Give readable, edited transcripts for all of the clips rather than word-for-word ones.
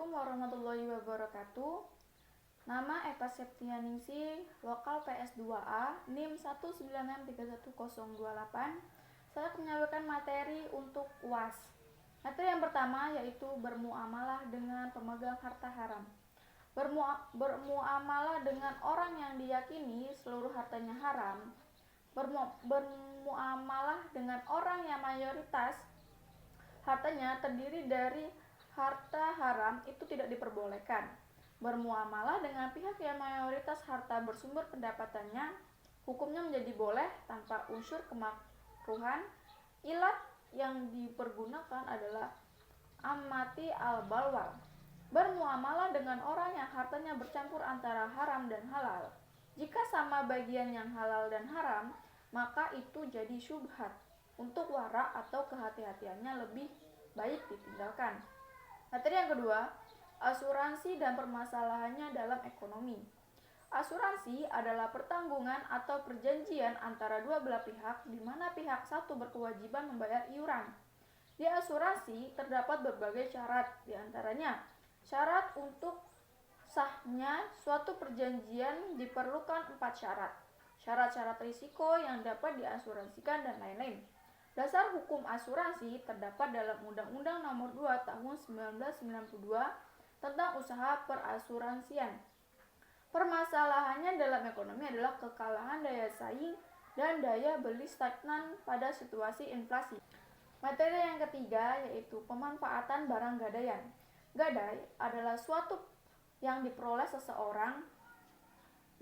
Assalamualaikum warahmatullahi wabarakatuh. Nama Eva Septianingsih, lokal PS2A, NIM 1963108. Saya akan menyampaikan materi untuk UAS. Materi yang pertama yaitu bermuamalah dengan pemegang harta haram. Bermuamalah dengan orang yang diyakini seluruh hartanya haram. Bermuamalah dengan orang yang mayoritas hartanya terdiri dari harta haram itu tidak diperbolehkan. Bermuamalah dengan pihak yang mayoritas harta bersumber pendapatannya, hukumnya menjadi boleh tanpa unsur kemakruhan. Ilat yang dipergunakan adalah amati al-balwal. Bermuamalah dengan orang yang hartanya bercampur antara haram dan halal. Jika sama bagian yang halal dan haram, maka itu jadi syubhat. Untuk wara atau kehati-hatiannya lebih baik ditinggalkan. Materi yang kedua, asuransi dan permasalahannya dalam ekonomi. Asuransi adalah pertanggungan atau perjanjian antara dua belah pihak di mana pihak satu berkewajiban membayar iuran. Di asuransi terdapat berbagai syarat, di antaranya syarat untuk sahnya suatu perjanjian diperlukan 4 syarat. Syarat-syarat risiko yang dapat diasuransikan dan lain-lain. Dasar hukum asuransi terdapat dalam Undang-Undang Nomor 2 Tahun 1992 tentang usaha perasuransian. Permasalahannya dalam ekonomi adalah kekalahan daya saing dan daya beli stagnan pada situasi inflasi. Materi yang ketiga yaitu pemanfaatan barang gadaian. Gadai adalah suatu yang diperoleh seseorang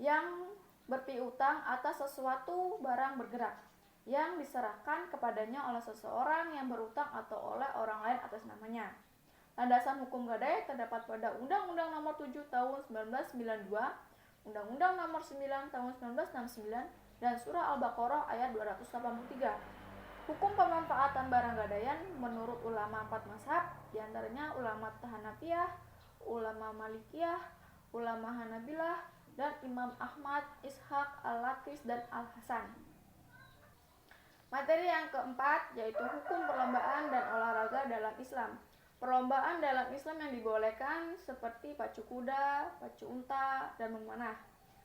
yang berpiutang atas sesuatu barang bergerak yang diserahkan kepadanya oleh seseorang yang berutang atau oleh orang lain atas namanya. Landasan hukum gadai terdapat pada Undang-Undang Nomor 7 Tahun 1992, Undang-Undang Nomor 9 Tahun 1969, dan Surah Al-Baqarah ayat 283. Hukum pemanfaatan barang gadaian menurut ulama 4 mazhab, diantaranya ulama Hanafiyah, ulama Malikiyah, ulama Hanabilah, dan Imam Ahmad, Ishaq, Al-Lathis, dan Al-Hasan. Materi yang keempat yaitu hukum perlombaan dan olahraga dalam Islam. Perlombaan dalam Islam yang dibolehkan seperti pacu kuda, pacu unta, dan memanah.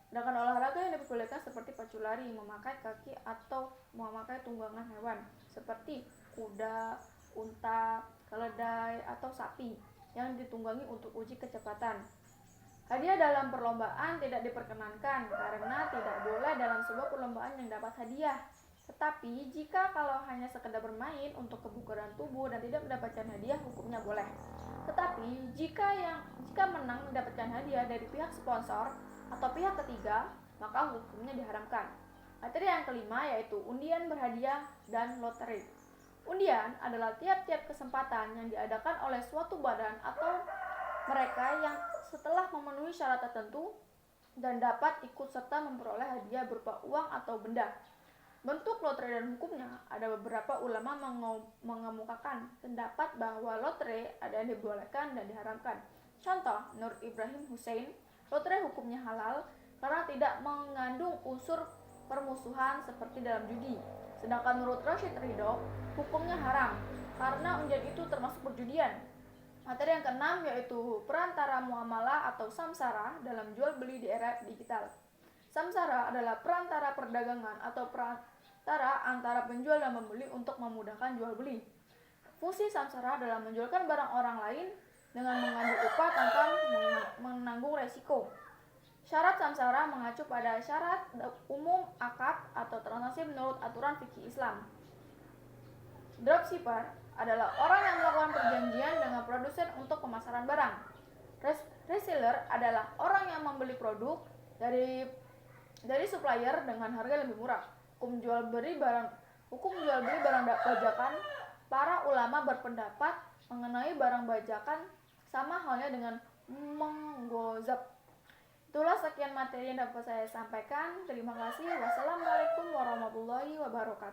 Sedangkan olahraga yang diperbolehkan seperti pacu lari, memakai kaki atau memakai tunggangan hewan seperti kuda, unta, keledai, atau sapi yang ditunggangi untuk uji kecepatan. Hadiah dalam perlombaan tidak diperkenankan karena tidak boleh dalam sebuah perlombaan yang dapat hadiah. Tetapi jika kalau hanya sekedar bermain untuk kebugaran tubuh dan tidak mendapatkan hadiah, hukumnya boleh. Tetapi jika menang mendapatkan hadiah dari pihak sponsor atau pihak ketiga, maka hukumnya diharamkan. Materi yang kelima yaitu undian berhadiah dan lotre. Undian adalah tiap-tiap kesempatan yang diadakan oleh suatu badan atau mereka yang setelah memenuhi syarat tertentu dan dapat ikut serta memperoleh hadiah berupa uang atau benda. Bentuk lotre dan hukumnya, ada beberapa ulama mengemukakan pendapat bahwa lotre ada yang dibolehkan dan diharamkan. Contoh, Nur Ibrahim Hussein, lotre hukumnya halal karena tidak mengandung unsur permusuhan seperti dalam judi. Sedangkan menurut Rashid Ridho, hukumnya haram karena undian itu termasuk perjudian. Materi yang keenam yaitu perantara muamalah atau samsara dalam jual beli di era digital. Samsara adalah perantara perdagangan atau perantara antara penjual dan pembeli untuk memudahkan jual beli. Fungsi samsara adalah menjualkan barang orang lain dengan mengambil upah tanpa menanggung resiko. Syarat samsara mengacu pada syarat umum akad atau transaksi menurut aturan fikih Islam. Dropshipper adalah orang yang melakukan perjanjian dengan produsen untuk pemasaran barang. Reseller adalah orang yang membeli produk dari supplier dengan harga lebih murah. Hukum jual beli barang bajakan, para ulama berpendapat mengenai barang bajakan sama halnya dengan menggozab. Itulah sekian materi yang dapat saya sampaikan. Terima kasih. Wassalamualaikum warahmatullahi wabarakatuh.